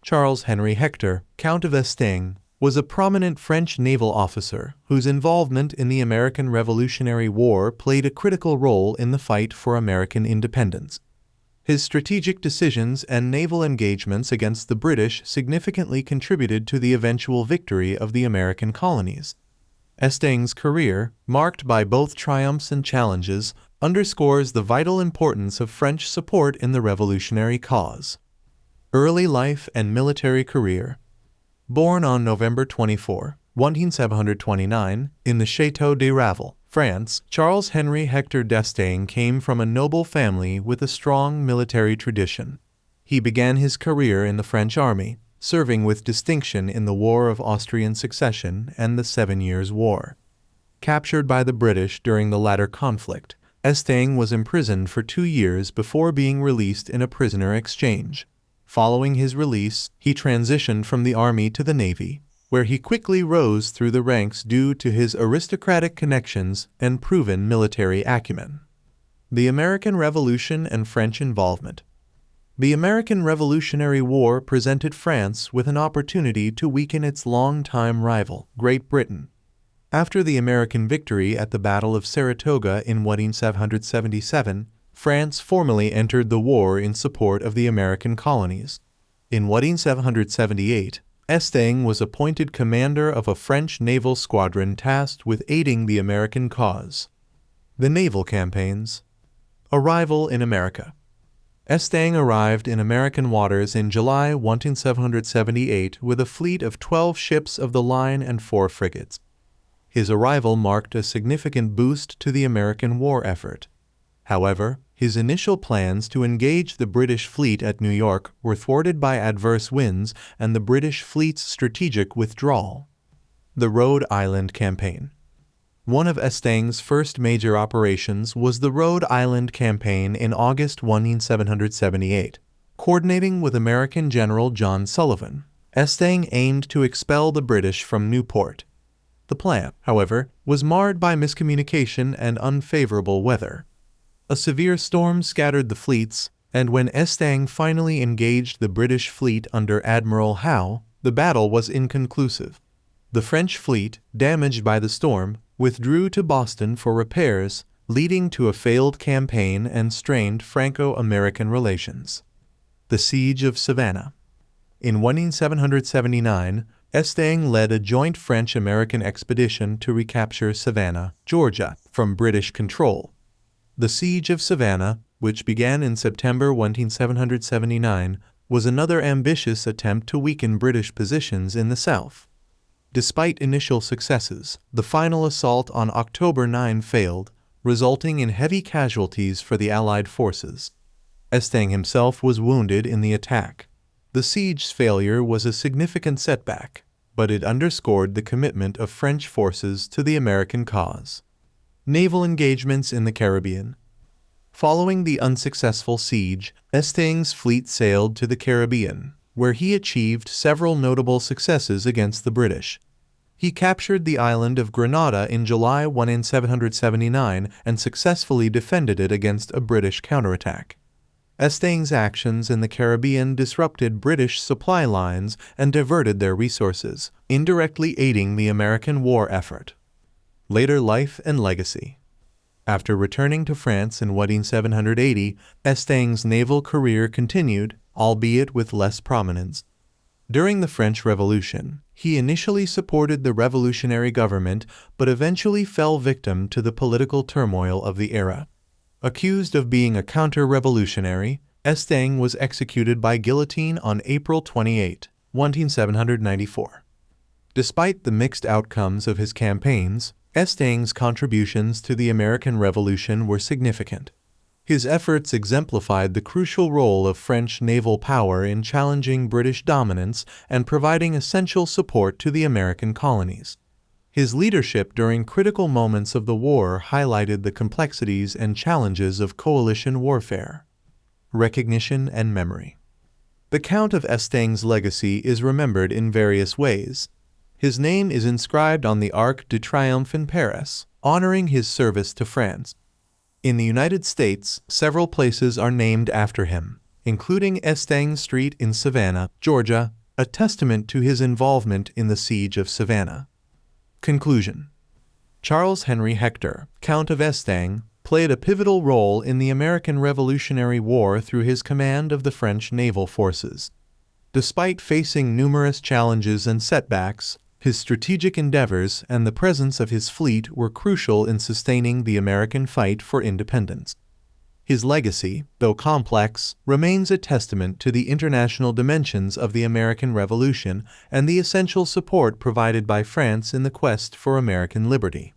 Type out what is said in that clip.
Charles Henri Hector, Count of Estaing, was a prominent French naval officer whose involvement in the American Revolutionary War played a critical role in the fight for American independence. His strategic decisions and naval engagements against the British significantly contributed to the eventual victory of the American colonies. Estaing's career, marked by both triumphs and challenges, underscores the vital importance of French support in the revolutionary cause. Early life and military career. Born on November 24, 1729, in the Château de Ravel, France, Charles Henri Hector d'Estaing came from a noble family with a strong military tradition. He began his career in the French army, serving with distinction in the War of Austrian Succession and the 7 Years' War. Captured by the British during the latter conflict, Estaing was imprisoned for 2 years before being released in a prisoner exchange. Following his release, he transitioned from the army to the navy, where he quickly rose through the ranks due to his aristocratic connections and proven military acumen. The American Revolution and French involvement. The American Revolutionary War presented France with an opportunity to weaken its longtime rival, Great Britain. After the American victory at the Battle of Saratoga in 1777, France formally entered the war in support of the American colonies. In 1778, Estaing was appointed commander of a French naval squadron tasked with aiding the American cause. The naval campaigns. Arrival in America. Estaing arrived in American waters in July 1778 with a fleet of 12 ships of the line and 4 frigates. His arrival marked a significant boost to the American war effort. However, his initial plans to engage the British fleet at New York were thwarted by adverse winds and the British fleet's strategic withdrawal. The Rhode Island Campaign. One of Estaing's first major operations was the Rhode Island Campaign in August 1778. Coordinating with American General John Sullivan, Estaing aimed to expel the British from Newport. The plan, however, was marred by miscommunication and unfavorable weather. A severe storm scattered the fleets, and when Estaing finally engaged the British fleet under Admiral Howe, the battle was inconclusive. The French fleet, damaged by the storm, withdrew to Boston for repairs, leading to a failed campaign and strained Franco-American relations. The Siege of Savannah. In 1779, Estaing led a joint French-American expedition to recapture Savannah, Georgia, from British control. The Siege of Savannah, which began in September 1779, was another ambitious attempt to weaken British positions in the South. Despite initial successes, the final assault on October 9 failed, resulting in heavy casualties for the Allied forces. Estaing himself was wounded in the attack. The siege's failure was a significant setback, but it underscored the commitment of French forces to the American cause. Naval engagements in the Caribbean. Following the unsuccessful siege, Estaing's fleet sailed to the Caribbean, where he achieved several notable successes against the British. He captured the island of Grenada in July 1779 and successfully defended it against a British counterattack. Estaing's actions in the Caribbean disrupted British supply lines and diverted their resources, indirectly aiding the American war effort. Later life and legacy. After returning to France in 1780, Estaing's naval career continued, albeit with less prominence. During the French Revolution, he initially supported the revolutionary government but eventually fell victim to the political turmoil of the era. Accused of being a counter-revolutionary, Estaing was executed by guillotine on April 28, 1794. Despite the mixed outcomes of his campaigns, Estaing's contributions to the American Revolution were significant. His efforts exemplified the crucial role of French naval power in challenging British dominance and providing essential support to the American colonies. His leadership during critical moments of the war highlighted the complexities and challenges of coalition warfare. Recognition and memory. The Count of Estaing's legacy is remembered in various ways. His name is inscribed on the Arc de Triomphe in Paris, honoring his service to France. In the United States, several places are named after him, including Estaing Street in Savannah, Georgia, a testament to his involvement in the Siege of Savannah. Conclusion. Charles Henri Hector, Count of Estaing, played a pivotal role in the American Revolutionary War through his command of the French naval forces. Despite facing numerous challenges and setbacks, his strategic endeavors and the presence of his fleet were crucial in sustaining the American fight for independence. His legacy, though complex, remains a testament to the international dimensions of the American Revolution and the essential support provided by France in the quest for American liberty.